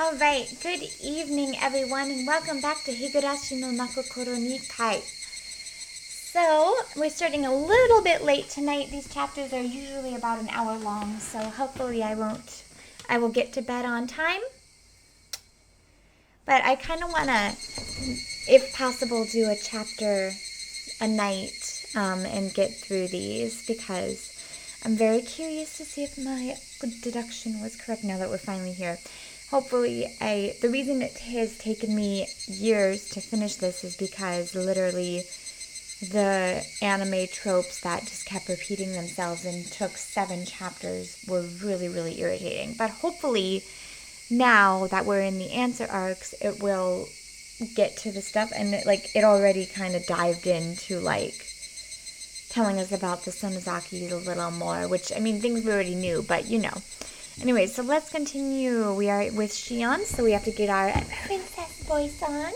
Alright, good evening everyone and welcome back to Higurashi no Nakokoro ni Kai. So, we're starting a little bit late tonight. These chapters are usually about an hour long, so hopefully I will get to bed on time. But I kind of want to, if possible, do a chapter a night and get through these because I'm very curious to see if my deduction was correct now that we're finally here. Hopefully, the reason it has taken me years to finish this is because literally the anime tropes that just kept repeating themselves and took 7 chapters were really, really irritating. But hopefully, now that we're in the answer arcs, it will get to the stuff, and it already kind of dived into telling us about the Sonozakis a little more, which, I mean, things we already knew, but you know. Anyway, so let's continue. We are with Shion, so we have to get our princess voice on.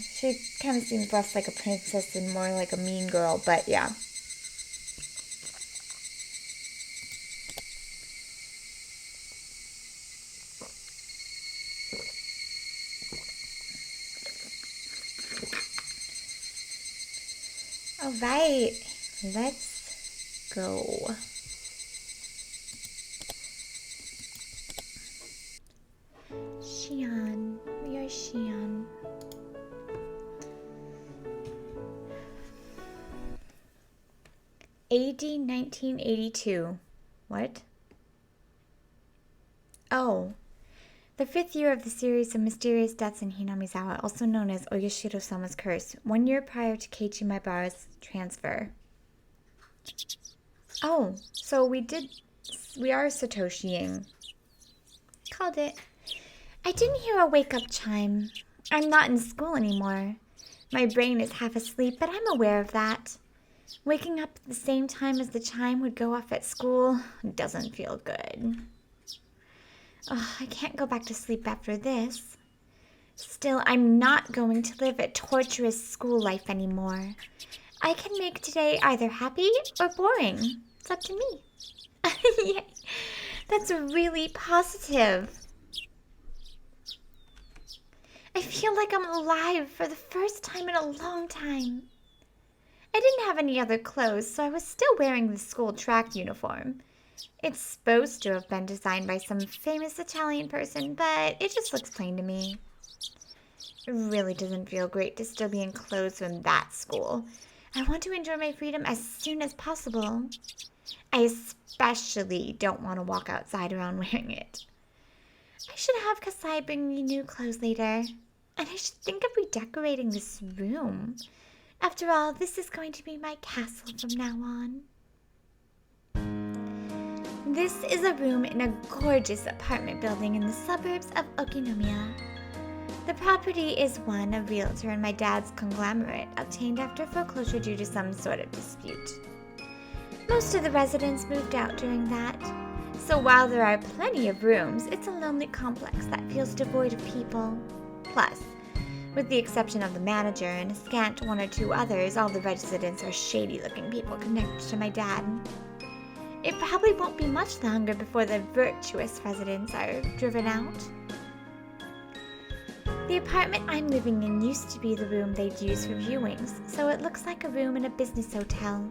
She kind of seems less like a princess and more like a mean girl, but yeah. Alright, let's go. Shion, we are Shion. AD 1982. What? Oh. The 5th year of the series of mysterious deaths in Hinamizawa, also known as Oyashiro-sama's curse, 1 year prior to Keiichi Maebara's transfer. Oh, so we are Satoshiing. Called it. I didn't hear a wake-up chime. I'm not in school anymore. My brain is half asleep, but I'm aware of that. Waking up at the same time as the chime would go off at school doesn't feel good. Oh, I can't go back to sleep after this. Still, I'm not going to live a torturous school life anymore. I can make today either happy or boring. It's up to me. Yay. That's really positive. I feel like I'm alive for the first time in a long time. I didn't have any other clothes, so I was still wearing the school track uniform. It's supposed to have been designed by some famous Italian person, but it just looks plain to me. It really doesn't feel great to still be in clothes from that school. I want to enjoy my freedom as soon as possible. I especially don't want to walk outside around wearing it. I should have Kasai bring me new clothes later. And I should think of redecorating this room. After all, this is going to be my castle from now on. This is a room in a gorgeous apartment building in the suburbs of Okinomiya. The property is one a realtor and my dad's conglomerate obtained after foreclosure due to some sort of dispute. Most of the residents moved out during that, so while there are plenty of rooms, it's a lonely complex that feels devoid of people. Plus, with the exception of the manager and a scant 1 or 2 others, all the residents are shady-looking people connected to my dad. It probably won't be much longer before the virtuous residents are driven out. The apartment I'm living in used to be the room they'd use for viewings, so it looks like a room in a business hotel.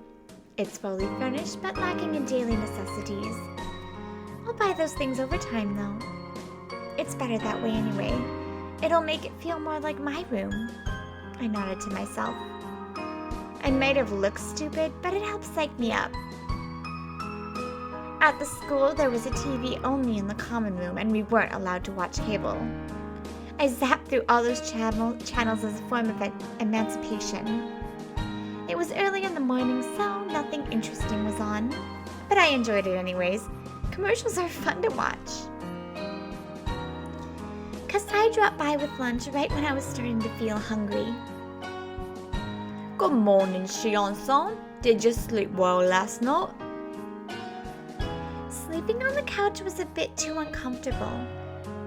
It's fully furnished, but lacking in daily necessities. I'll buy those things over time, though. It's better that way anyway. It'll make it feel more like my room. I nodded to myself. I might have looked stupid, but it helped psych me up. At the school, there was a TV only in the common room, and we weren't allowed to watch cable. I zapped through all those channels as a form of emancipation. It was early in the morning, so nothing interesting was on. But I enjoyed it anyways. Commercials are fun to watch. Kasai dropped by with lunch right when I was starting to feel hungry. Good morning, Shion-san. Did you sleep well last night? Sleeping on the couch was a bit too uncomfortable.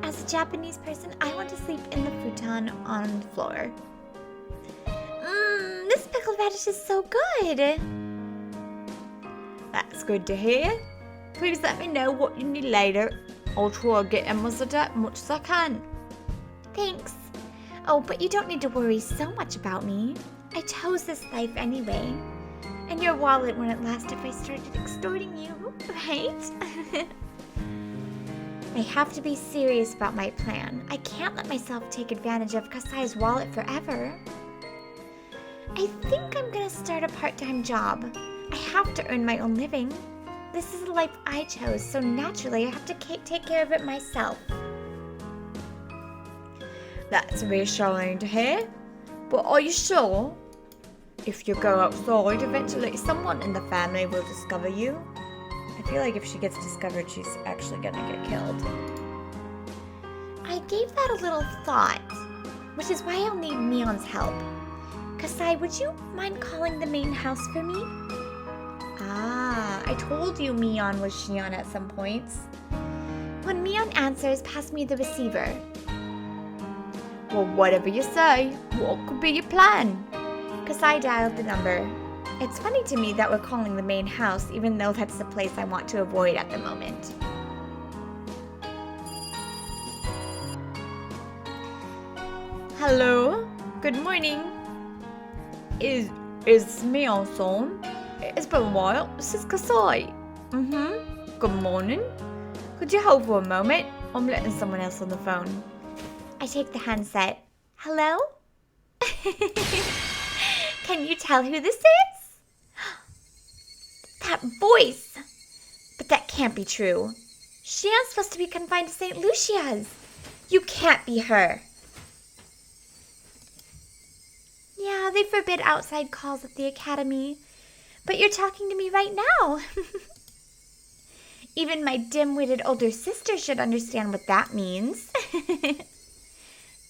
As a Japanese person, I want to sleep in the futon on the floor. This pickled radish is so good. That's good to hear. Please let me know what you need later. I'll try to get Emma's a debt much as I can. Thanks. Oh, but you don't need to worry so much about me. I chose this life anyway. And your wallet wouldn't last if I started extorting you, right? I have to be serious about my plan. I can't let myself take advantage of Kasai's wallet forever. I think I'm gonna start a part-time job. I have to earn my own living. This is the life I chose, so naturally I have to take care of it myself. That's reassuring to hear. But are you sure? If you go outside, eventually someone in the family will discover you. I feel like if she gets discovered, she's actually gonna get killed. I gave that a little thought, which is why I'll need Mion's help. Kasai, would you mind calling the main house for me? Ah, I told you Mion was Shion at some points. When Mion answers, pass me the receiver. Well, whatever you say. What could be your plan? Kasai dialed the number. It's funny to me that we're calling the main house, even though that's the place I want to avoid at the moment. Hello? Good morning. Is Mion-san? It's been a while. This is Kasai. Good morning. Could you hold for a moment? I'm letting someone else on the phone. I take the handset. Hello? Can you tell who this is? That voice! But that can't be true. Shion's supposed to be confined to St. Lucia's. You can't be her. Yeah, they forbid outside calls at the academy. But you're talking to me right now. Even my dim-witted older sister should understand what that means.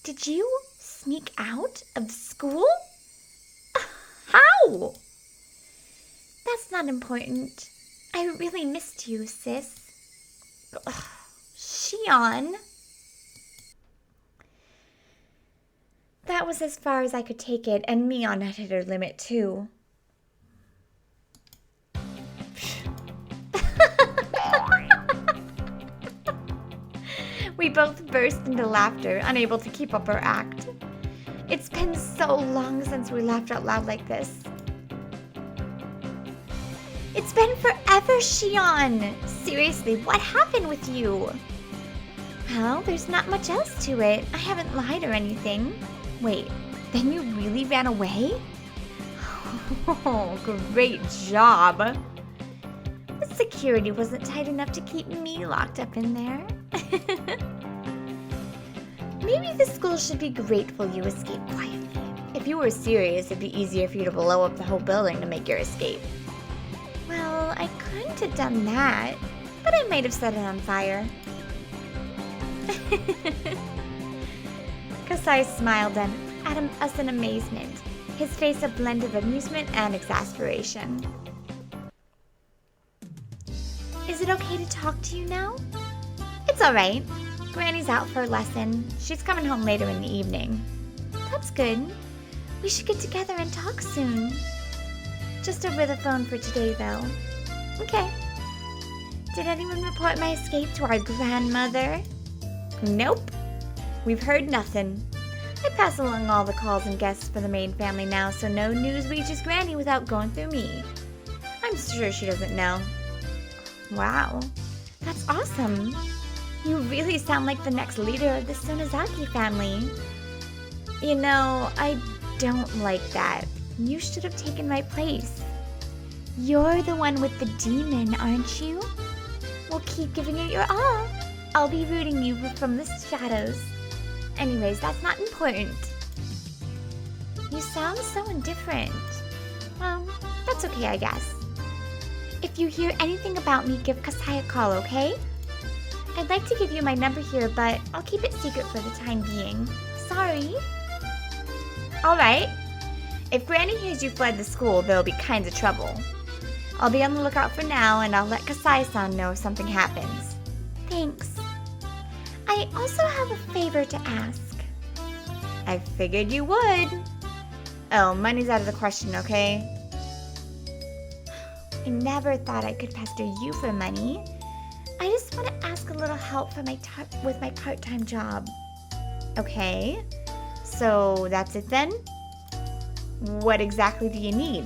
Did you sneak out of school? How? That's not important. I really missed you, sis. Ugh, Shion. That was as far as I could take it, and Mion had hit her limit too. We both burst into laughter, unable to keep up our act. It's been so long since we laughed out loud like this. It's been forever, Shion! Seriously, what happened with you? Well, there's not much else to it. I haven't lied or anything. Wait, then you really ran away? Oh, great job. The security wasn't tight enough to keep me locked up in there. Maybe the school should be grateful you escaped quietly. If you were serious, it'd be easier for you to blow up the whole building to make your escape. Well, I couldn't have done that, but I might have set it on fire. Kasai smiled at us in amazement, his face a blend of amusement and exasperation. Is it okay to talk to you now? It's alright. Granny's out for a lesson. She's coming home later in the evening. That's good. We should get together and talk soon. Just over the phone for today, though. Okay. Did anyone report my escape to our grandmother? Nope. We've heard nothing. I pass along all the calls and guests for the main family now, so no news reaches Granny without going through me. I'm sure she doesn't know. Wow. That's awesome. You really sound like the next leader of the Sonozaki family. You know, I don't like that. You should have taken my place. You're the one with the demon, aren't you? Well, keep giving it your all. I'll be rooting you from the shadows. Anyways, that's not important. You sound so indifferent. Well, that's okay, I guess. If you hear anything about me, give Kasai a call, okay? I'd like to give you my number here, but I'll keep it secret for the time being. Sorry. Alright. If Granny hears you fled the school, there'll be kinds of trouble. I'll be on the lookout for now, and I'll let Kasai-san know if something happens. Thanks. I also have a favor to ask. I figured you would. Oh, money's out of the question, okay? I never thought I could pester you for money. I just just want to ask a little help for with my part-time job. Okay, so that's it then? What exactly do you need?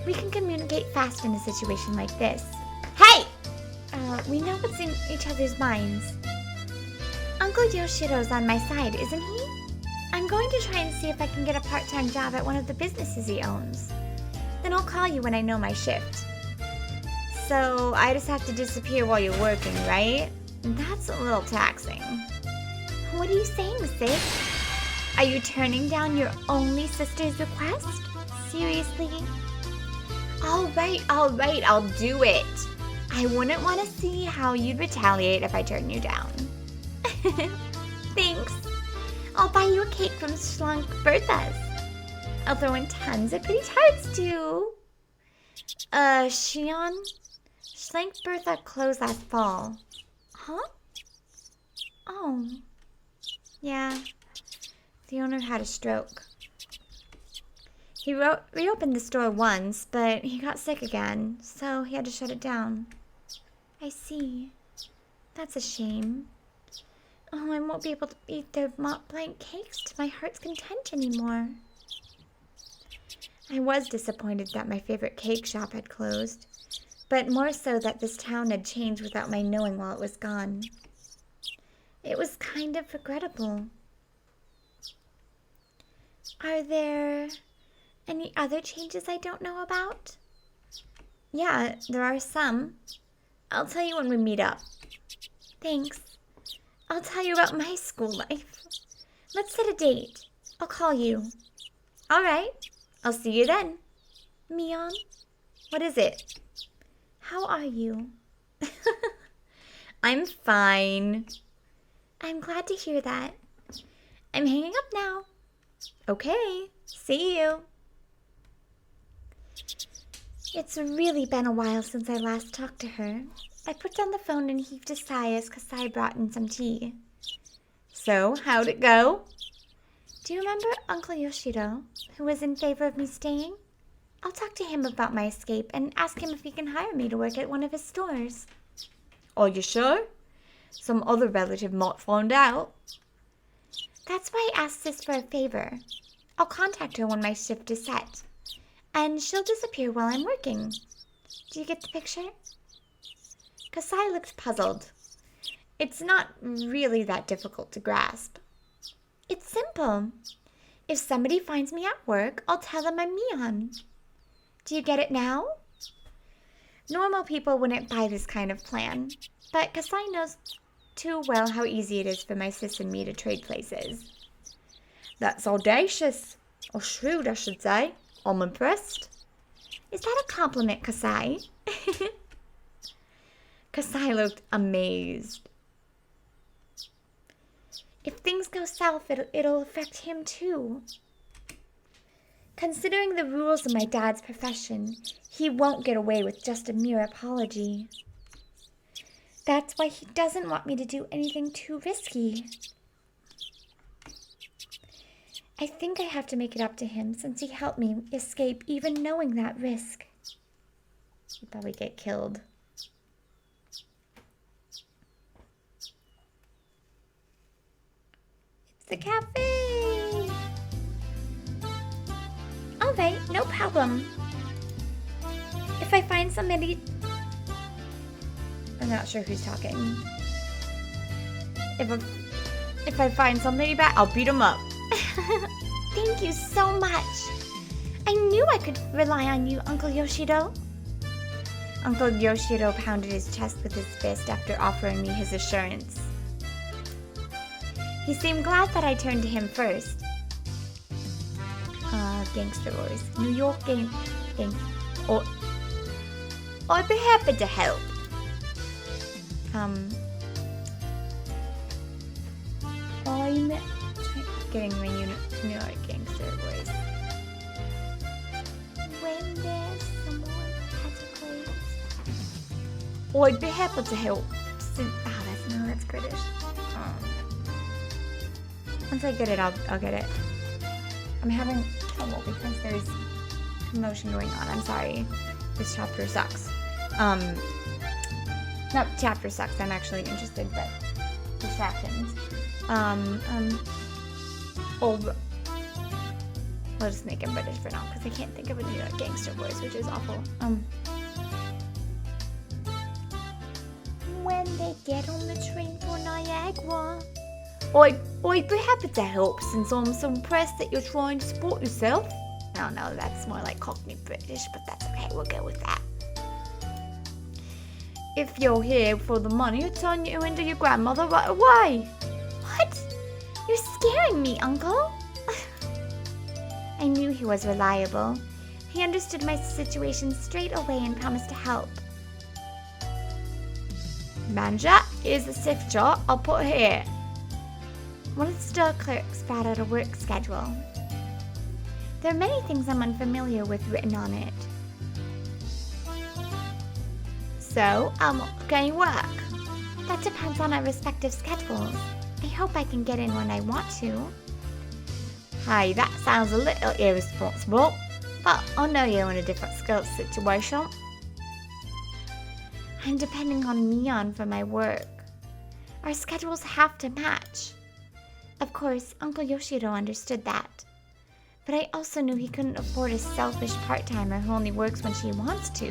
We can communicate fast in a situation like this. Hey! We know what's in each other's minds. Uncle Yoshiro's on my side, isn't he? I'm going to try and see if I can get a part-time job at one of the businesses he owns. Then I'll call you when I know my shift. So I just have to disappear while you're working, right? That's a little taxing. What are you saying, sis? Are you turning down your only sister's request? Seriously? All right, I'll do it. I wouldn't want to see how you'd retaliate if I turned you down. Thanks. I'll buy you a cake from Schlank Bertha's. I'll throw in tons of pretty tarts too. Shion? Schlank Bertha closed last fall. Huh? Oh. Yeah. The owner had a stroke. He reopened the store once, but he got sick again, so he had to shut it down. I see. That's a shame. Oh, I won't be able to eat their Mont Blanc cakes to my heart's content anymore. I was disappointed that my favorite cake shop had closed, but more so that this town had changed without my knowing while it was gone. It was kind of regrettable. Are there any other changes I don't know about? Yeah, there are some. I'll tell you when we meet up. Thanks. I'll tell you about my school life. Let's set a date. I'll call you. All right. I'll see you then. Mion, what is it? How are you? I'm fine. I'm glad to hear that. I'm hanging up now. Okay. See you. It's really been a while since I last talked to her. I put down the phone and heaved a sigh as Kasai brought in some tea. So, how'd it go? Do you remember Uncle Yoshiro, who was in favor of me staying? I'll talk to him about my escape and ask him if he can hire me to work at one of his stores. Are you sure? Some other relative might find out. That's why I asked this for a favor. I'll contact her when my shift is set. And she'll disappear while I'm working. Do you get the picture? Kasai looked puzzled. It's not really that difficult to grasp. It's simple. If somebody finds me at work, I'll tell them I'm Mion. Do you get it now? Normal people wouldn't buy this kind of plan, but Kasai knows too well how easy it is for my sis and me to trade places. That's audacious, or shrewd, I should say. I'm impressed. Is that a compliment, Kasai? Kasai looked amazed. If things go south, it'll affect him too. Considering the rules of my dad's profession, he won't get away with just a mere apology. That's why he doesn't want me to do anything too risky. I think I have to make it up to him since he helped me escape even knowing that risk. He'd probably get killed. It's the cafe! Alright, no problem. If I find somebody... I'm not sure who's talking. If I find somebody bad, I'll beat him up. Thank you so much. I knew I could rely on you, Uncle Yoshiro. Uncle Yoshiro pounded his chest with his fist after offering me his assurance. He seemed glad that I turned to him first. Gangster boys. New York gang. Oh, I'd be happy to help. I'm getting my New York gangster voice. When there's someone at a place. Oh, I'd be happy to help. That's British. Once I get it, I'll get it. I'm having trouble because there's commotion going on. I'm sorry. This chapter sucks. Not chapter sucks, I'm actually interested, but distractions. We'll just make it British for now, because I can't think of a New York gangster voice, which is awful. When they get on the train for Niagara. I'd be happy to help since I'm so impressed that you're trying to support yourself. I don't know, that's more like Cockney British, but that's okay, we'll go with that. If you're here for the money, I'll turn you into your grandmother right away. What? You're scaring me, Uncle. I knew he was reliable. He understood my situation straight away and promised to help. Manager, here's the shift chart I'll put here. One of the store clerks brought out a work schedule. There are many things I'm unfamiliar with written on it. So, can you work? That depends on our respective schedules. I hope I can get in when I want to. Hey, that sounds a little irresponsible, but I know you're in a different skill situation. I'm depending on Mion for my work. Our schedules have to match. Of course, Uncle Yoshiro understood that. But I also knew he couldn't afford a selfish part-timer who only works when she wants to.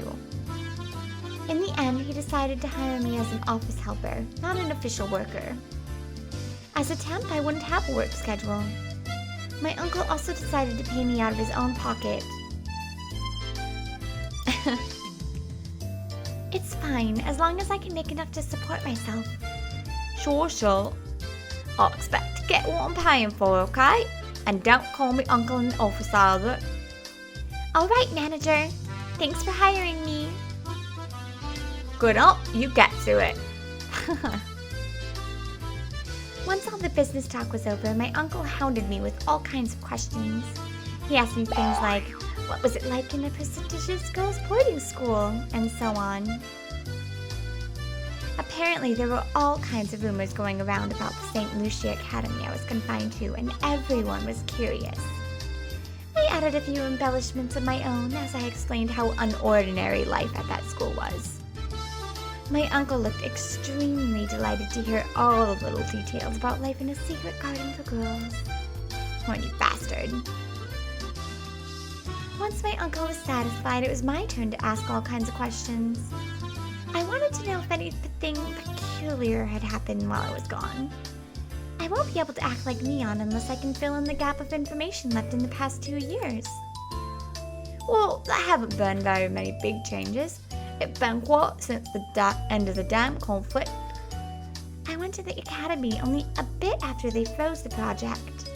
In the end, he decided to hire me as an office helper, not an official worker. As a temp, I wouldn't have a work schedule. My uncle also decided to pay me out of his own pocket. It's fine, as long as I can make enough to support myself. Sure. I'll expect to get what I'm paying for, okay? And don't call me uncle in the office either. Alright, manager. Thanks for hiring me. Good up, you get to it. Once all the business talk was over, my uncle hounded me with all kinds of questions. He asked me things like, what was it like in a prestigious girls' boarding school, and so on. Apparently, there were all kinds of rumors going around about the St. Lucia Academy I was confined to, and everyone was curious. I added a few embellishments of my own as I explained how unordinary life at that school was. My uncle looked extremely delighted to hear all the little details about life in a secret garden for girls. Horny bastard. Once my uncle was satisfied, it was my turn to ask all kinds of questions. I wanted to know if anything peculiar had happened while I was gone. I won't be able to act like Mion unless I can fill in the gap of information left in the past 2 years. Well, there haven't been very many big changes. It's been quiet since the end of the dam conflict. I went to the academy only a bit after they froze the project.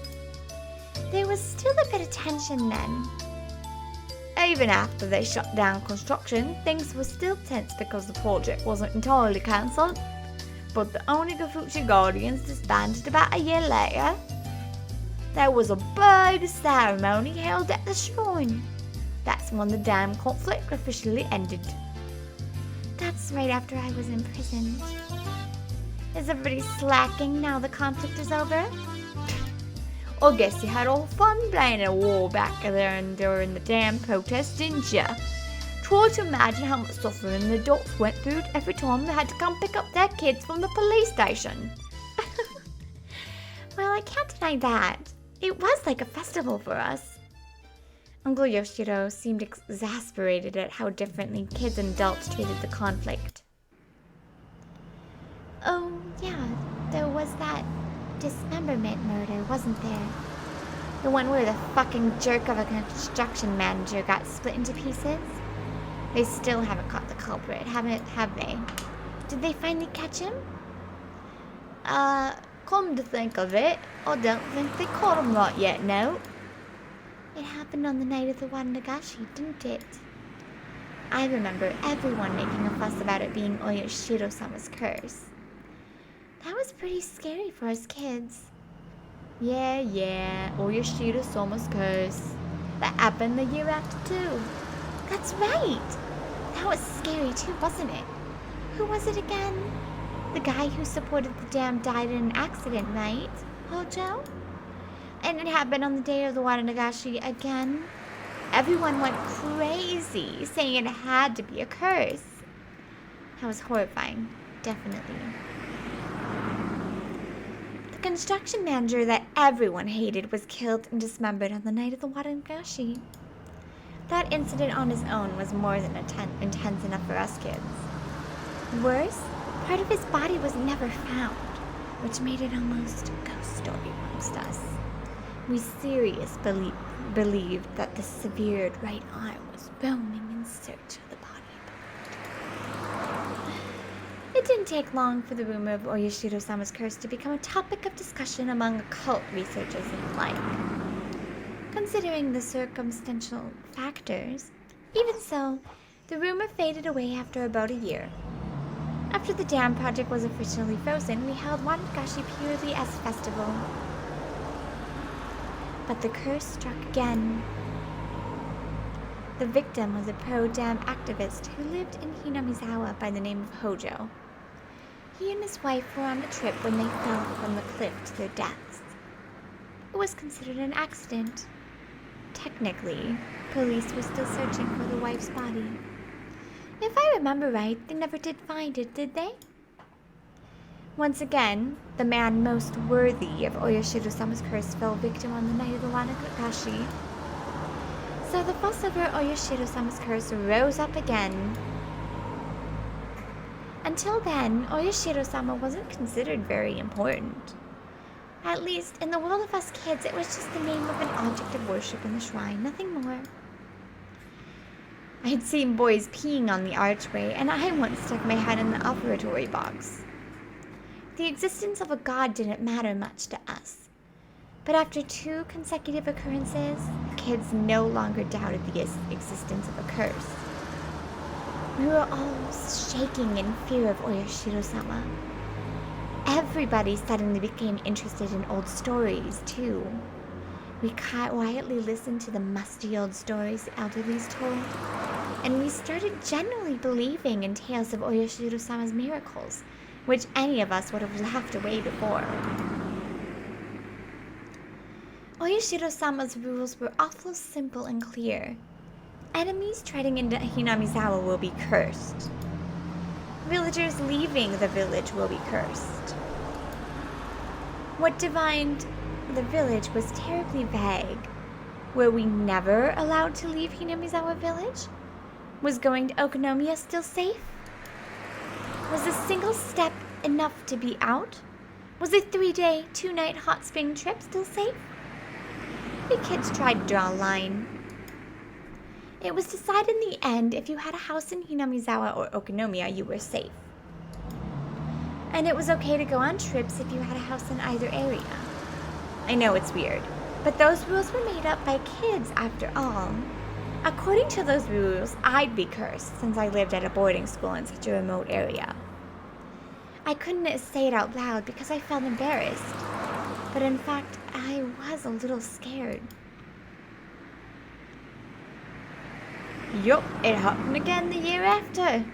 There was still a bit of tension then. Even after they shut down construction, things were still tense because the project wasn't entirely cancelled. But the Onigafuchi Guardians disbanded about a year later. There was a big ceremony held at the shrine. That's when the dam conflict officially ended. That's right after I was imprisoned. Is everybody slacking now the conflict is over? I guess you had all fun playing a war back there and during the damn protest, didn't ya? Try to imagine how much suffering the adults went through every time they had to come pick up their kids from the police station. Well, I can't deny that. It was like a festival for us. Uncle Yoshiro seemed exasperated at how differently kids and adults treated the conflict. Oh, yeah, there was that dismemberment murder, wasn't there? The one where the fucking jerk of a construction manager got split into pieces? They still haven't caught the culprit, have they? Did they finally catch him? Come to think of it, I don't think they caught him right yet, no. It happened on the night of the Wanagashi, didn't it? I remember everyone making a fuss about it being Oyashiro-sama's curse. That was pretty scary for us kids. Yeah, Oyashiro-sama's curse. That happened the year after too. That's right! That was scary too, wasn't it? Who was it again? The guy who supported the dam died in an accident, right? Hojo? And it happened on the day of the Wanagashi again. Everyone went crazy, saying it had to be a curse. That was horrifying. Definitely. The construction manager that everyone hated was killed and dismembered on the night of the Higurashi. That incident on its own was more than intense enough for us kids. Worse, part of his body was never found, which made it almost a ghost story amongst us. We seriously believed that the severed right arm was roaming in search of the body. It didn't take long for the rumor of Oyashiro-sama's curse to become a topic of discussion among occult researchers and the like. Considering the circumstantial factors, even so, the rumor faded away after about a year. After the dam project was officially frozen, we held Wanagashi purely as a festival. But the curse struck again. The victim was a pro-dam activist who lived in Hinamizawa by the name of Hojo. He and his wife were on a trip when they fell from the cliff to their deaths. It was considered an accident. Technically, police were still searching for the wife's body. If I remember right, they never did find it, did they? Once again, the man most worthy of Oyashiro-sama's curse fell victim on the night of the Wanagashi. So the fuss over Oyashiro-sama's curse rose up again. Until then, Oyashiro-sama wasn't considered very important. At least, in the world of us kids, it was just the name of an object of worship in the shrine, nothing more. I had seen boys peeing on the archway, and I once stuck my head in the operatory box. The existence of a god didn't matter much to us. But after 2 consecutive occurrences, kids no longer doubted the existence of a curse. We were all shaking in fear of Oyashiro-sama. Everybody suddenly became interested in old stories, too. We quietly listened to the musty old stories the elderlies told, and we started genuinely believing in tales of Oyashiro-sama's miracles, which any of us would have laughed away before. Oyashiro-sama's rules were awful simple and clear. Enemies treading into Hinamizawa will be cursed. Villagers leaving the village will be cursed. What defined the village was terribly vague. Were we never allowed to leave Hinamizawa village? Was going to Okonomiya still safe? Was a single step enough to be out? Was a 3-day, 2-night hot spring trip still safe? We kids tried to draw a line. It was decided in the end if you had a house in Hinamizawa or Okonomiya, you were safe. And it was okay to go on trips if you had a house in either area. I know it's weird, but those rules were made up by kids after all. According to those rules, I'd be cursed since I lived at a boarding school in such a remote area. I couldn't say it out loud because I felt embarrassed, but in fact, I was a little scared. Yup, it happened again the year after.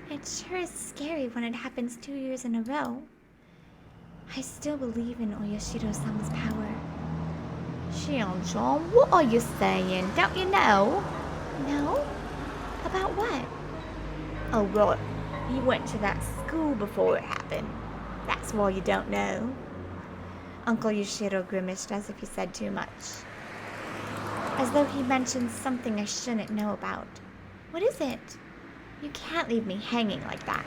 It sure is scary when it happens 2 years in a row. I still believe in Oyashiro-sama's power. Shion-chan, what are you saying? Don't you know? No? About what? Oh, right. You went to that school before it happened. That's why you don't know. Uncle Yoshiro grimaced as if he said too much. As though he mentioned something I shouldn't know about. What is it? You can't leave me hanging like that.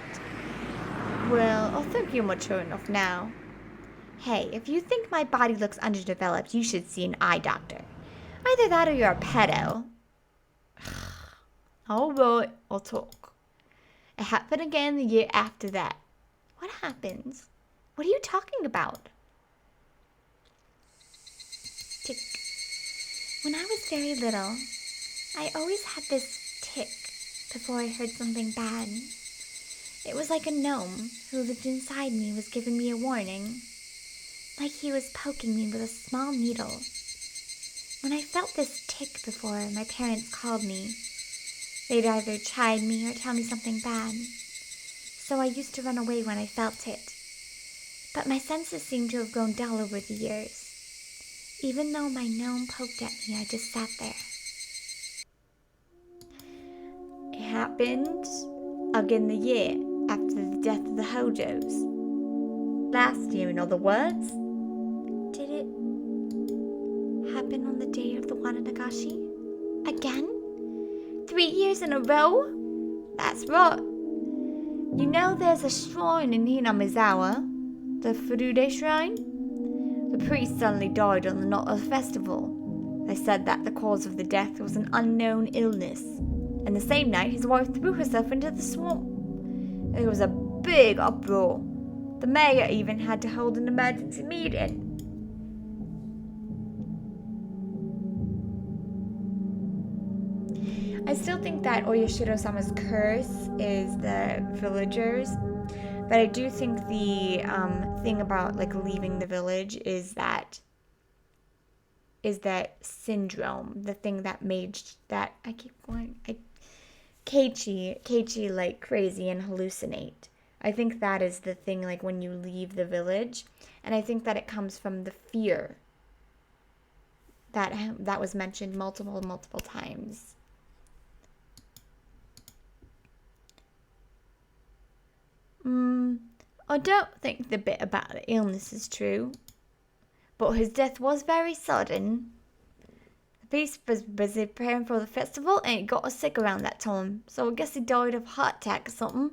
Well, I think you're mature enough now. Hey, if you think my body looks underdeveloped, you should see an eye doctor. Either that or you're a pedo. Alright, I'll talk. It happened again the year after that. What happens? What are you talking about? Tick. When I was very little, I always had this tick before I heard something bad. It was like a gnome who lived inside me was giving me a warning. Like he was poking me with a small needle. When I felt this tick before, my parents called me. They'd either chide me or tell me something bad. So I used to run away when I felt it. But my senses seemed to have grown dull over the years. Even though my gnome poked at me, I just sat there. It happened again the year after the death of the Hojos. Last year, in other words. Did it happen on the day of the Wananagashi? Again? 3 years in a row? That's right. You know there's a shrine in Hinamizawa, the Furude shrine? The priest suddenly died on the night of the festival. They said that the cause of the death was an unknown illness. And the same night, his wife threw herself into the swamp. There was a big uproar. The mayor even had to hold an emergency meeting. I still think that Oyashiro-sama's curse is the villagers, but I do think the thing about like leaving the village is that syndrome, the thing that made that Keiichi like crazy and hallucinate. I think that is the thing, like when you leave the village, and I think that it comes from the fear that was mentioned multiple times. I don't think the bit about the illness is true, but his death was very sudden. The priest was busy preparing for the festival and he got sick around that time, so I guess he died of a heart attack or something.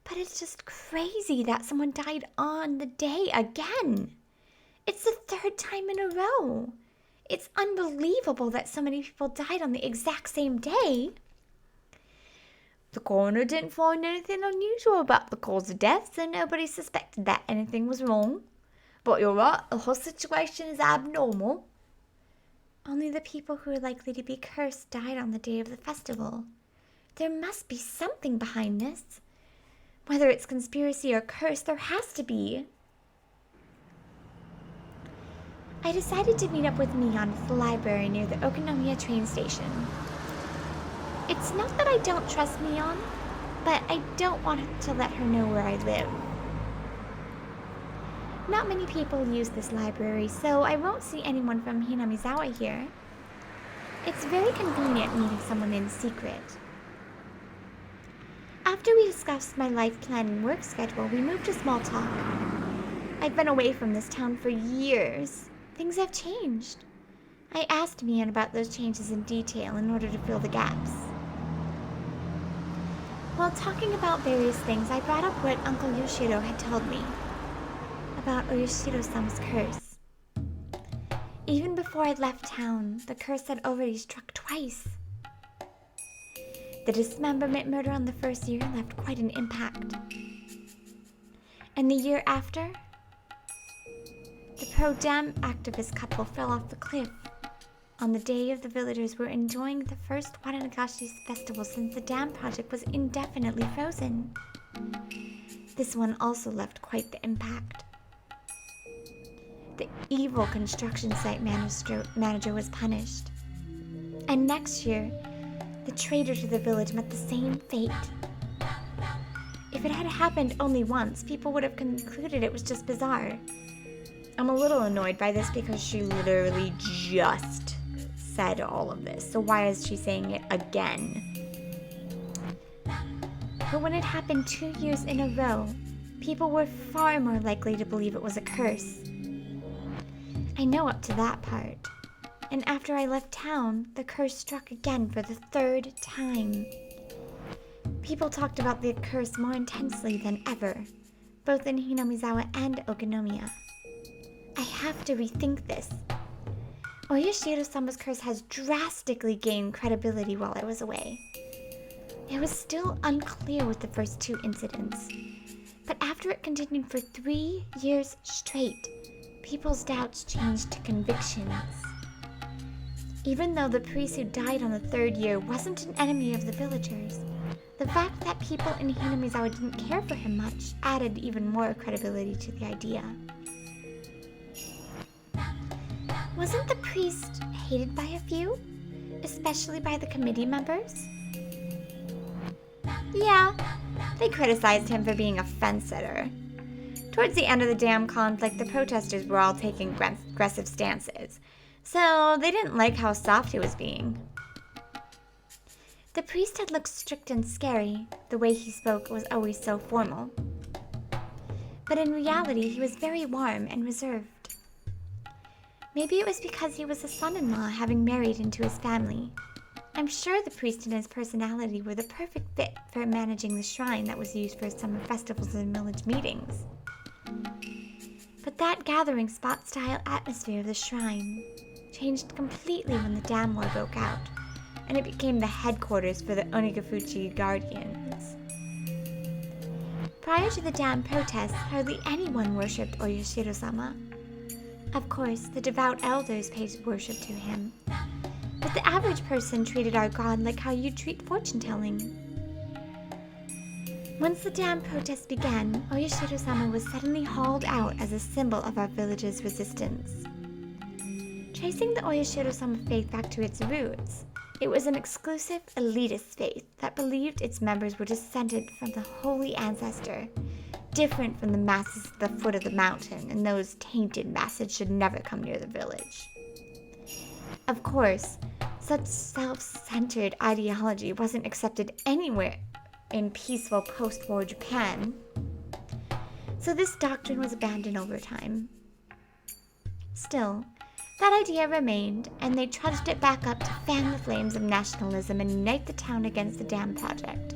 But it's just crazy that someone died on the day again. It's the 3rd time in a row. It's unbelievable that so many people died on the exact same day. The coroner didn't find anything unusual about the cause of death, so nobody suspected that anything was wrong. But you're right, the whole situation is abnormal. Only the people who are likely to be cursed died on the day of the festival. There must be something behind this. Whether it's conspiracy or curse, there has to be. I decided to meet up with Mion at the library near the Okonomiya train station. It's not that I don't trust Mion, but I don't want to let her know where I live. Not many people use this library, so I won't see anyone from Hinamizawa here. It's very convenient meeting someone in secret. After we discussed my life plan and work schedule, we moved to small talk. I've been away from this town for years. Things have changed. I asked Mion about those changes in detail in order to fill the gaps. While talking about various things, I brought up what Uncle Yoshiro had told me about Oyashiro-sama's curse. Even before I'd left town, the curse had already struck twice. The dismemberment murder on the first year left quite an impact. And the year after, the pro-Dem activist couple fell off the cliff on the day of the villagers were enjoying the first Wananagashi festival since the dam project was indefinitely frozen. This one also left quite the impact. The evil construction site manager was punished. And next year, the traitor to the village met the same fate. If it had happened only once, people would have concluded it was just bizarre. I'm a little annoyed by this because she literally just said all of this. So why is she saying it again? But when it happened 2 years in a row, people were far more likely to believe it was a curse. I know up to that part. And after I left town, the curse struck again for the 3rd time. People talked about the curse more intensely than ever, both in Hinamizawa and Okonomiya. I have to rethink this. Oyashiro-sama's curse has drastically gained credibility while I was away. It was still unclear with the first 2 incidents, but after it continued for 3 years straight, people's doubts changed to convictions. Even though the priest who died on the 3rd year wasn't an enemy of the villagers, the fact that people in Hinamizawa didn't care for him much added even more credibility to the idea. Wasn't the priest hated by a few, especially by the committee members? Yeah, they criticized him for being a fence-sitter. Towards the end of the dam conflict, the protesters were all taking aggressive stances, so they didn't like how soft he was being. The priest had looked strict and scary. The way he spoke was always so formal. But in reality, he was very warm and reserved. Maybe it was because he was a son-in-law having married into his family. I'm sure the priest and his personality were the perfect fit for managing the shrine that was used for summer festivals and village meetings. But that gathering spot-style atmosphere of the shrine changed completely when the dam war broke out, and it became the headquarters for the Onigafuchi Guardians. Prior to the dam protests, hardly anyone worshipped Oyashiro-sama. Of course, the devout elders paid worship to him, but the average person treated our god like how you treat fortune-telling. Once the dam protests began, Oyashiro-sama was suddenly hauled out as a symbol of our village's resistance. Tracing the Oyashiro-sama faith back to its roots, it was an exclusive, elitist faith that believed its members were descended from the holy ancestor, different from the masses at the foot of the mountain, and those tainted masses should never come near the village. Of course, such self-centered ideology wasn't accepted anywhere in peaceful post-war Japan, so this doctrine was abandoned over time. Still, that idea remained, and they trudged it back up to fan the flames of nationalism and unite the town against the dam project.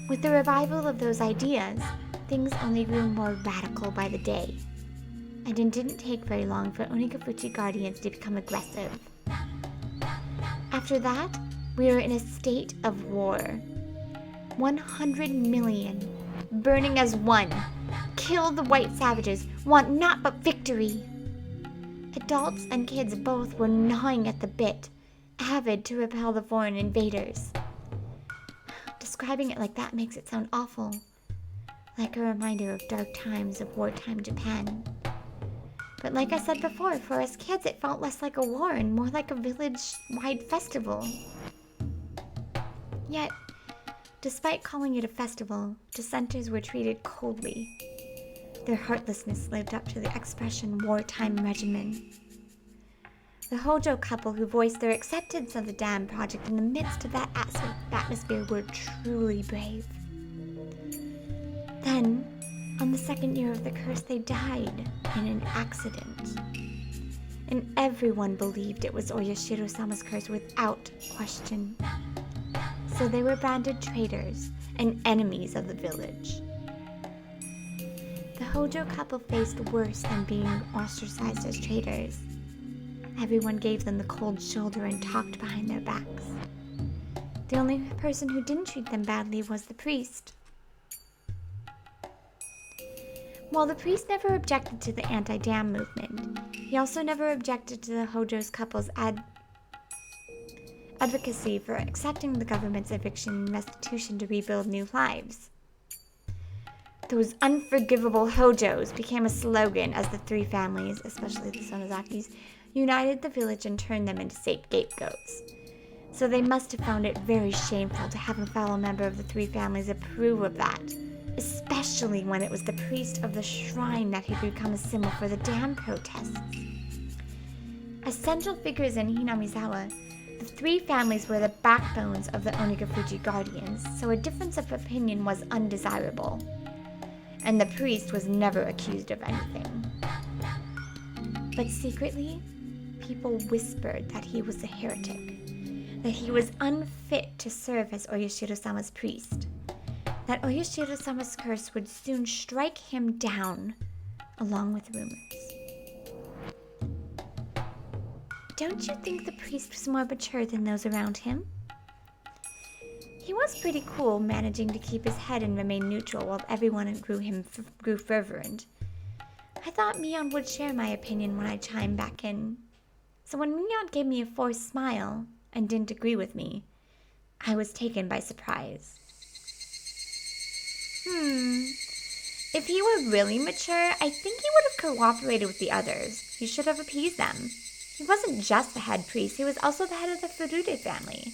With the revival of those ideas, things only grew more radical by the day, and it didn't take very long for Onigafuchi Guardians to become aggressive. After that, we were in a state of war. 100 million, burning as one, kill the white savages, want naught but victory. Adults and kids both were gnawing at the bit, avid to repel the foreign invaders. Describing it like that makes it sound awful, like a reminder of dark times of wartime Japan. But like I said before, for us kids it felt less like a war and more like a village-wide festival. Yet, despite calling it a festival, dissenters were treated coldly. Their heartlessness lived up to the expression wartime regimen. The Hojo couple who voiced their acceptance of the dam project in the midst of that atmosphere were truly brave. Then, on the second year of the curse, they died in an accident. And everyone believed it was Oyashiro-sama's curse without question. So they were branded traitors and enemies of the village. The Hojo couple faced worse than being ostracized as traitors. Everyone gave them the cold shoulder and talked behind their backs. The only person who didn't treat them badly was the priest. While the priest never objected to the anti-dam movement, he also never objected to the Hojo's couple's advocacy for accepting the government's eviction and restitution to rebuild new lives. Those unforgivable Hojos became a slogan as the three families, especially the Sonozakis, united the village and turned them into scapegoats. So they must have found it very shameful to have a fellow member of the three families approve of that, especially when it was the priest of the shrine that had become a symbol for the dam protests. As central figures in Hinamizawa, the three families were the backbones of the Onigafuchi Guardians, so a difference of opinion was undesirable. And the priest was never accused of anything. But secretly, people whispered that he was a heretic, that he was unfit to serve as Oyashiro-sama's priest, that Oyashiro-sama's curse would soon strike him down, along with rumors. Don't you think the priest was more mature than those around him? He was pretty cool, managing to keep his head and remain neutral while everyone grew fervent. I thought Mion would share my opinion when I chimed back in. So when Mion gave me a forced smile and didn't agree with me, I was taken by surprise. If he were really mature, I think he would have cooperated with the others. He should have appeased them. He wasn't just the head priest, he was also the head of the Furude family.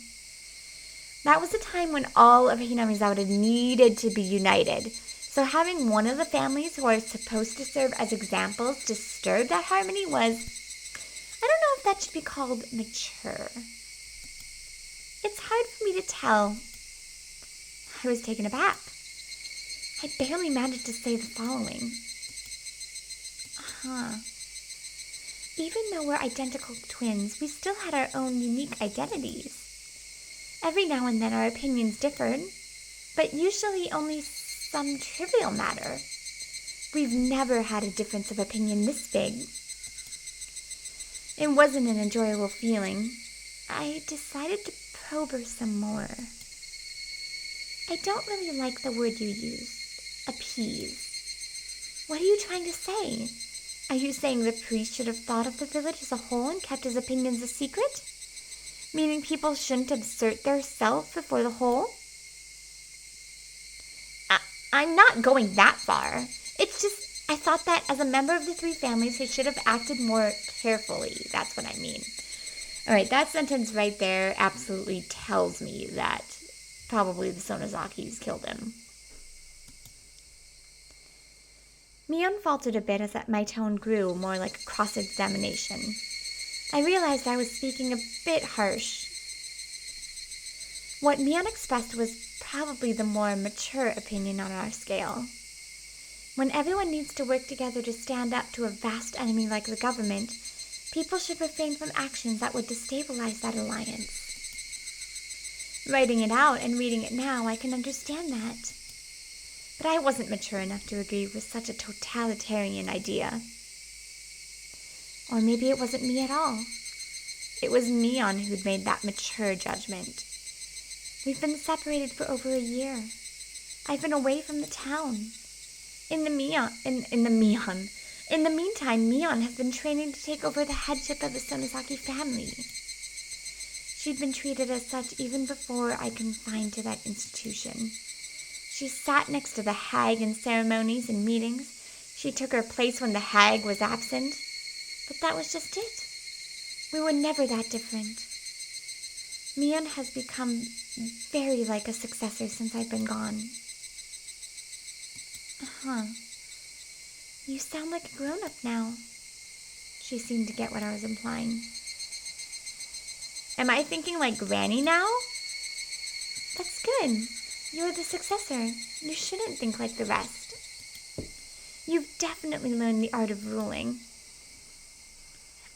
That was a time when all of Hinamizawa needed to be united. So having one of the families who are supposed to serve as examples disturb that harmony was, I don't know if that should be called mature. It's hard for me to tell. I was taken aback. I barely managed to say the following. Even though we're identical twins, we still had our own unique identities. Every now and then our opinions differed, but usually only some trivial matter. We've never had a difference of opinion this big. It wasn't an enjoyable feeling. I decided to probe her some more. I don't really like the word you used, appease. What are you trying to say? Are you saying the priest should have thought of the village as a whole and kept his opinions a secret? Meaning people shouldn't assert their self before the whole? I'm not going that far. It's just, I thought that as a member of the three families, he should have acted more carefully. That's what I mean. All right, that sentence right there absolutely tells me that probably the Sonozakis killed him. Mion faltered a bit as my tone grew more like a cross-examination. I realized I was speaking a bit harsh. What Mion expressed was probably the more mature opinion on our scale. When everyone needs to work together to stand up to a vast enemy like the government, people should refrain from actions that would destabilize that alliance. Writing it out and reading it now, I can understand that. But I wasn't mature enough to agree with such a totalitarian idea. Or maybe it wasn't me at all. It was Mion who'd made that mature judgment. We've been separated for over a year. I've been away from the town. In the meantime, Mion has been training to take over the headship of the Sonozaki family. She'd been treated as such even before I confined to that institution. She sat next to the hag in ceremonies and meetings. She took her place when the hag was absent. But that was just it. We were never that different. Mion has become very like a successor since I've been gone. You sound like a grown-up now. She seemed to get what I was implying. Am I thinking like Granny now? That's good. You're the successor. You shouldn't think like the rest. You've definitely learned the art of ruling.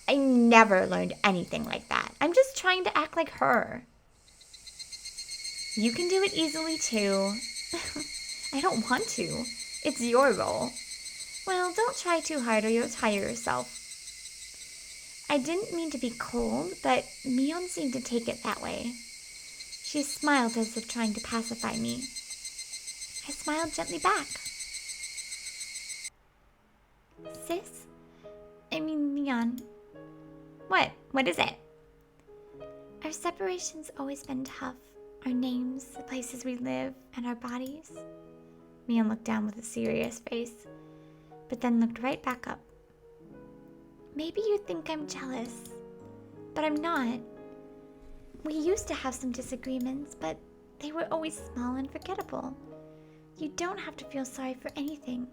I never learned anything like that. I'm just trying to act like her. You can do it easily too. I don't want to. It's your role. Well, don't try too hard or you'll tire yourself. I didn't mean to be cold, but Mion seemed to take it that way. She smiled as if trying to pacify me. I smiled gently back. Sis? I mean, Mion. What? What is it? Our separation's always been tough. Our names, the places we live, and our bodies. Mion looked down with a serious face, but then looked right back up. Maybe you think I'm jealous, but I'm not. We used to have some disagreements, but they were always small and forgettable. You don't have to feel sorry for anything.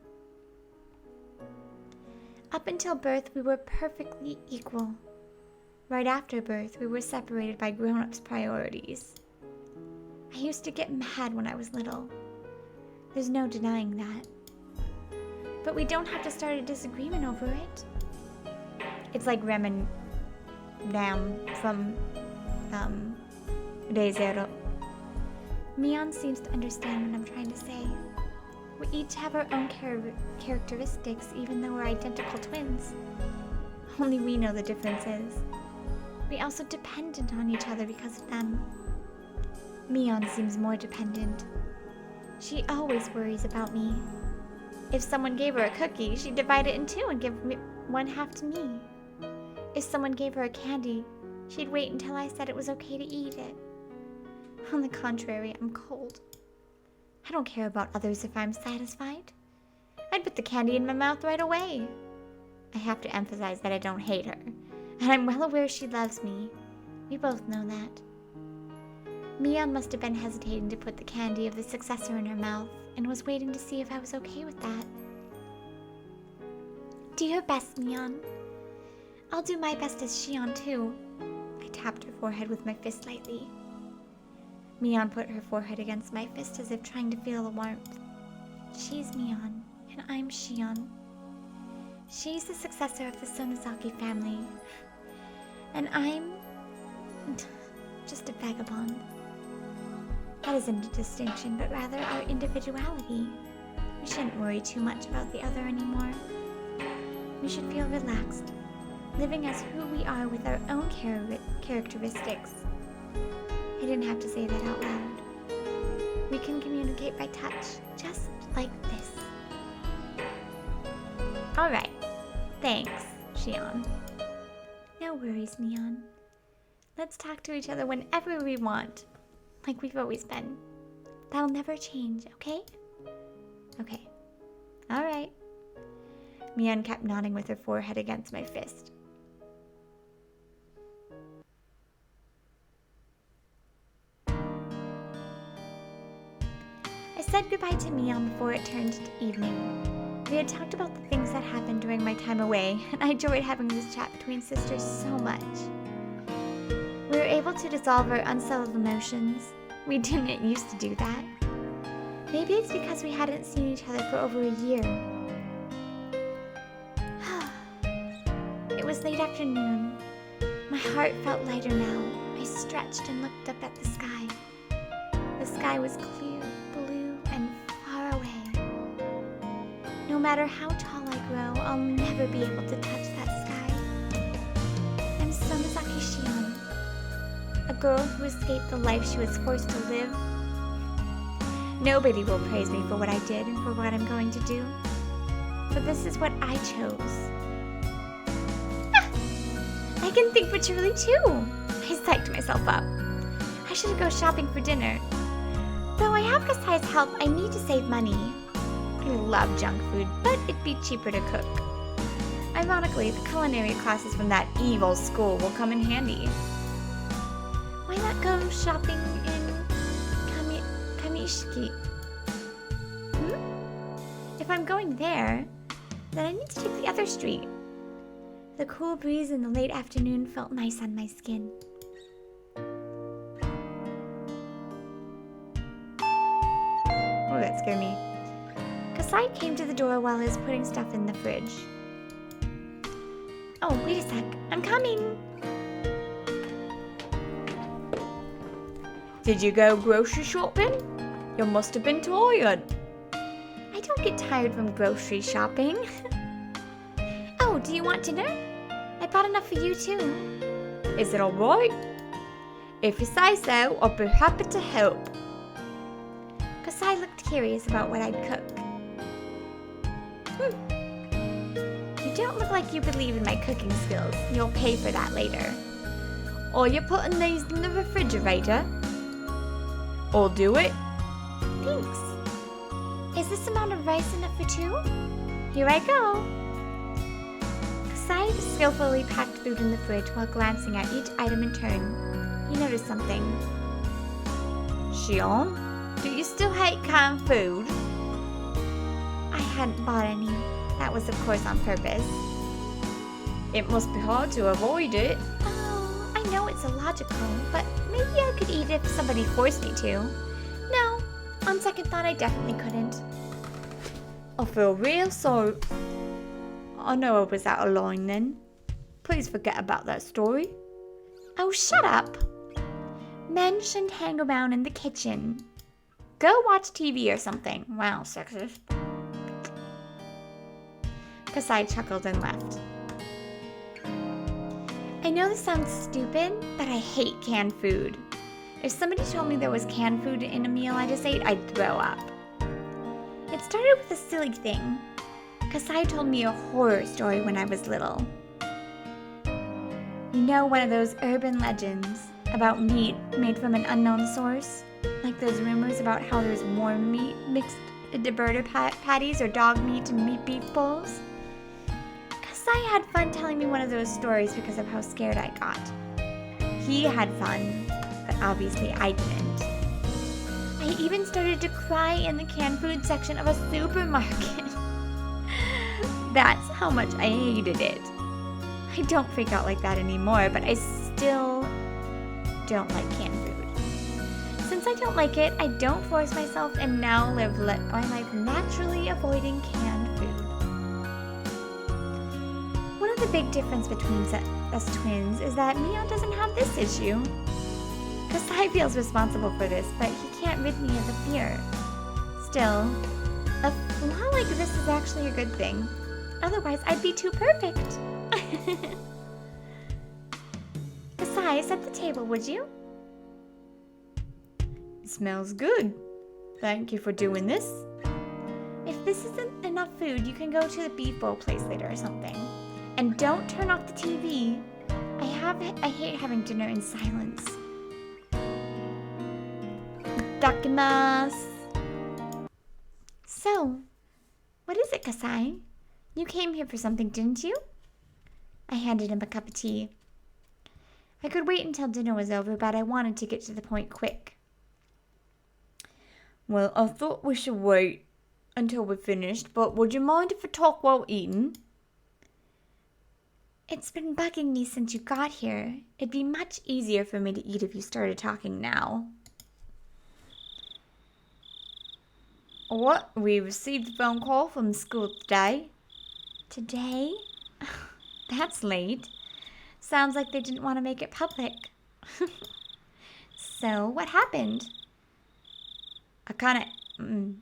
Up until birth, we were perfectly equal. Right after birth, we were separated by grown-ups' priorities. I used to get mad when I was little. There's no denying that. But we don't have to start a disagreement over it. It's like Rem and Ram from Day Zero. Mion seems to understand what I'm trying to say. We each have our own characteristics, even though we're identical twins. Only we know the differences. We also dependent on each other because of them. Mion seems more dependent. She always worries about me. If someone gave her a cookie, she'd divide it in two and give one half to me. If someone gave her a candy, she'd wait until I said it was okay to eat it. On the contrary, I'm cold. I don't care about others if I'm satisfied. I'd put the candy in my mouth right away. I have to emphasize that I don't hate her, and I'm well aware she loves me. We both know that. Mion must have been hesitating to put the candy of the successor in her mouth and was waiting to see if I was okay with that. Do your best, Mion. I'll do my best as Shion, too. I tapped her forehead with my fist lightly. Mion put her forehead against my fist as if trying to feel the warmth. She's Mion, and I'm Shion. She's the successor of the Sonozaki family, and I'm just a vagabond. That isn't a distinction, but rather our individuality. We shouldn't worry too much about the other anymore. We should feel relaxed, living as who we are with our own characteristics. I didn't have to say that out loud. We can communicate by touch, just like this. Alright. Thanks, Shion. No worries, Mion. Let's talk to each other whenever we want, like we've always been. That'll never change, okay? Okay. Alright. Mion kept nodding with her forehead against my fist. I said goodbye to Mion before it turned to evening. We had talked about the things that happened during my time away, and I enjoyed having this chat between sisters so much. We were able to dissolve our unsettled emotions. We didn't used to do that. Maybe it's because we hadn't seen each other for over a year. It was late afternoon. My heart felt lighter now. I stretched and looked up at the sky. The sky was clear, blue, and far away. No matter how tall I grow, I'll never be able to touch that sky. I'm Sonozaki Shion, a girl who escaped the life she was forced to live. Nobody will praise me for what I did and for what I'm going to do. But this is what I chose. I can think maturely too. I psyched myself up. I should go shopping for dinner. Though I have Kasai's help, I need to save money. I love junk food, but it'd be cheaper to cook. Ironically, the culinary classes from that evil school will come in handy. Why not go shopping in Kamishiki? If I'm going there, then I need to take the other street. The cool breeze in the late afternoon felt nice on my skin. Oh, that scared me. Kasai came to the door while I was putting stuff in the fridge. Oh, wait a sec. I'm coming. Did you go grocery shopping? You must have been tired. I don't get tired from grocery shopping. Oh, do you want dinner? I bought enough for you too. Is it alright? If you say so, I'll be happy to help. Kasai looked curious about what I'd cook. You don't look like you believe in my cooking skills. You'll pay for that later. Are you putting these in the refrigerator? I'll do it. Thanks. Is this amount of rice enough for two? Here I go. Kasai skillfully packed food in the fridge while glancing at each item in turn. He noticed something. Shion, do you still hate canned food? I hadn't bought any. That was, of course, on purpose. It must be hard to avoid it. Oh, I know it's illogical, but maybe I could eat if somebody forced me to. No, on second thought, I definitely couldn't. I feel real sorry. I know I was out of line then. Please forget about that story. Oh, shut up. Men shouldn't hang around in the kitchen. Go watch TV or something. Wow, sexist. Kasai chuckled and left. I know this sounds stupid, but I hate canned food. If somebody told me there was canned food in a meal I just ate, I'd throw up. It started with a silly thing. Kasai told me a horror story when I was little. You know, one of those urban legends about meat made from an unknown source? Like those rumors about how there's warm meat mixed into burger patties or dog meat and meat beef bowls? Kasai had fun telling me one of those stories because of how scared I got. He had fun, but obviously I didn't. I even started to cry in the canned food section of a supermarket. That's how much I hated it. I don't freak out like that anymore, but I still don't like canned food. since I don't like it, I don't force myself and now live my life naturally avoiding canned food. One of the big difference between us twins is that Mion doesn't have this issue. Kasai feels responsible for this, but he can't rid me of the fear. Still, a flaw like this is actually a good thing. Otherwise, I'd be too perfect. Kasai, set the table, would you? It smells good. Thank you for doing this. If this isn't enough food, you can go to the beef bowl place later or something. And don't turn off the TV. I hate having dinner in silence. Itadakimasu. So, what is it, Kasai? You came here for something, didn't you? I handed him a cup of tea. I could wait until dinner was over, but I wanted to get to the point quick. Well, I thought we should wait until we're finished, but would you mind if I talk while eating? It's been bugging me since you got here. It'd be much easier for me to eat if you started talking now. What? We received a phone call from school today. Today? That's late. Sounds like they didn't want to make it public. So, what happened? Akane-san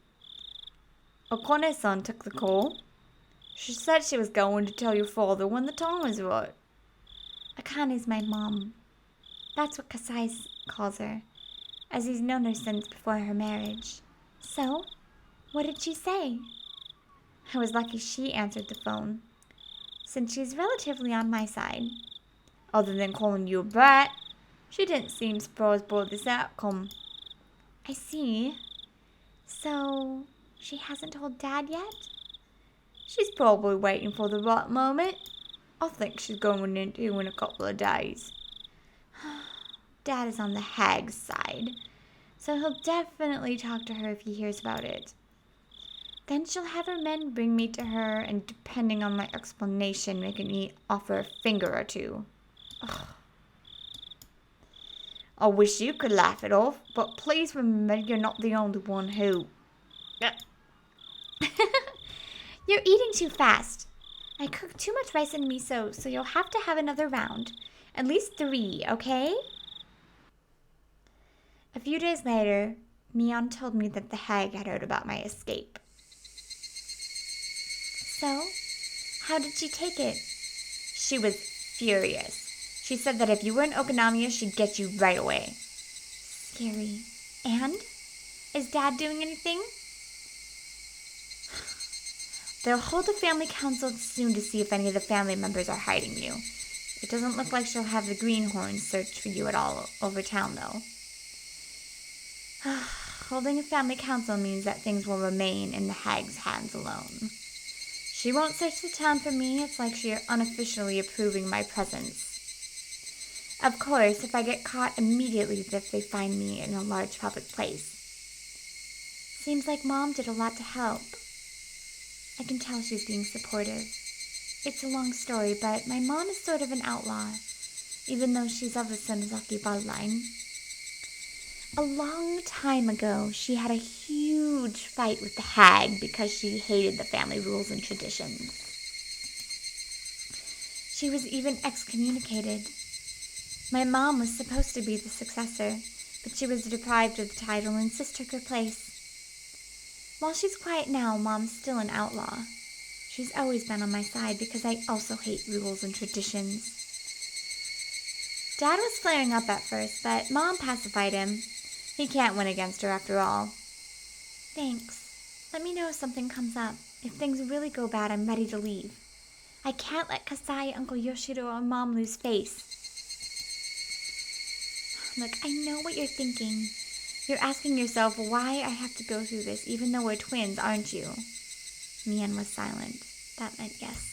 took the call. She said she was going to tell your father when the time was right. Akane's my mom. That's what Kasai calls her, as he's known her since before her marriage. So, what did she say? I was lucky she answered the phone, since she's relatively on my side. Other than calling you a brat, she didn't seem surprised by this outcome. I see. So, she hasn't told Dad yet? She's probably waiting for the right moment. I think she's going into in a couple of days. Dad is on the hag's side, so he'll definitely talk to her if he hears about it. Then she'll have her men bring me to her, and depending on my explanation, making me offer a finger or two. Ugh. I wish you could laugh it off, but please remember you're not the only one who... You're eating too fast. I cooked too much rice and miso, so you'll have to have another round. At least 3, okay? A few days later, Mion told me that the hag had heard about my escape. So, how did she take it? She was furious. She said that if you were in Okinawa, she'd get you right away. Scary. And? Is Dad doing anything? They'll hold a family council soon to see if any of the family members are hiding you. It doesn't look like she'll have the greenhorns search for you at all over town, though. Holding a family council means that things will remain in the hag's hands alone. She won't search the town for me. It's like she's unofficially approving my presence. Of course, if I get caught immediately if they find me in a large public place. Seems like Mom did a lot to help. I can tell she's being supportive. It's a long story, but my mom is sort of an outlaw, even though she's of the Sonozaki bloodline. A long time ago, she had a huge fight with the hag because she hated the family rules and traditions. She was even excommunicated. My mom was supposed to be the successor, but she was deprived of the title and Sis took her place. While she's quiet now, Mom's still an outlaw. She's always been on my side because I also hate rules and traditions. Dad was flaring up at first, but Mom pacified him. He can't win against her after all. Thanks. Let me know if something comes up. If things really go bad, I'm ready to leave. I can't let Kasai, Uncle Yoshiro, or Mom lose face. Look, I know what you're thinking. You're asking yourself why I have to go through this, even though we're twins, aren't you? Mion was silent. That meant yes.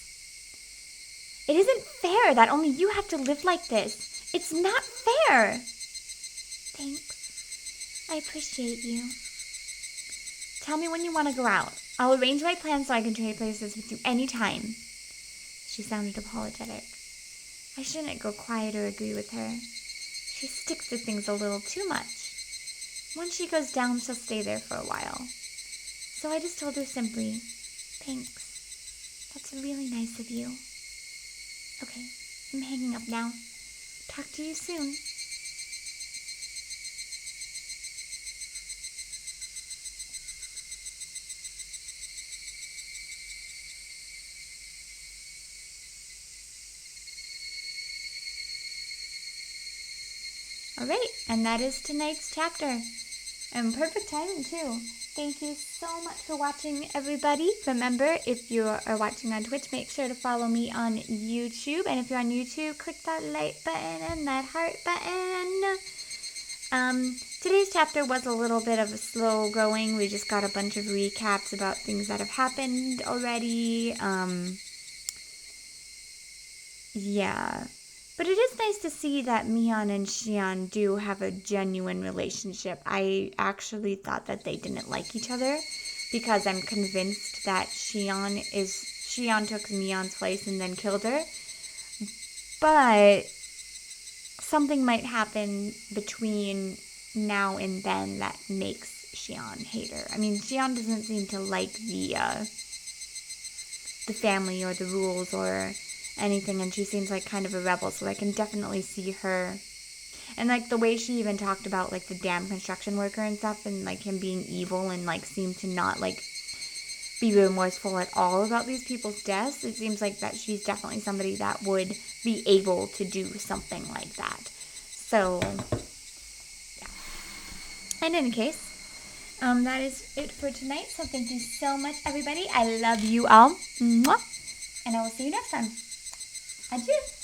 It isn't fair that only you have to live like this. It's not fair. Thanks. I appreciate you. Tell me when you want to go out. I'll arrange my plans so I can trade places with you anytime. She sounded apologetic. I shouldn't go quiet or agree with her. She sticks to things a little too much. once she goes down, she'll stay there for a while. So I just told her simply, thanks. That's really nice of you. Okay, I'm hanging up now. Talk to you soon. Alright, and that is tonight's chapter. And perfect timing too. Thank you so much for watching, everybody. Remember, if you are watching on Twitch, make sure to follow me on YouTube. And if you're on YouTube, click that like button and that heart button. Today's chapter was a little bit of a slow going. We just got a bunch of recaps about things that have happened already. Yeah. But it is nice to see that Mion and Shion do have a genuine relationship. I actually thought that they didn't like each other because I'm convinced that Shion took Mion's place and then killed her. But something might happen between now and then that makes Shion hate her. I mean, Shion doesn't seem to like the family or the rules or anything, and she seems like kind of a rebel, so I can definitely see her. And like the way she even talked about like the damn construction worker and stuff, and like him being evil and like seemed to not like be remorseful at all about these people's deaths. It seems like that she's definitely somebody that would be able to do something like that. So yeah. In any case, that is it for tonight. So thank you so much, everybody. I love you all. Mwah. And I will see you next time. Adieu.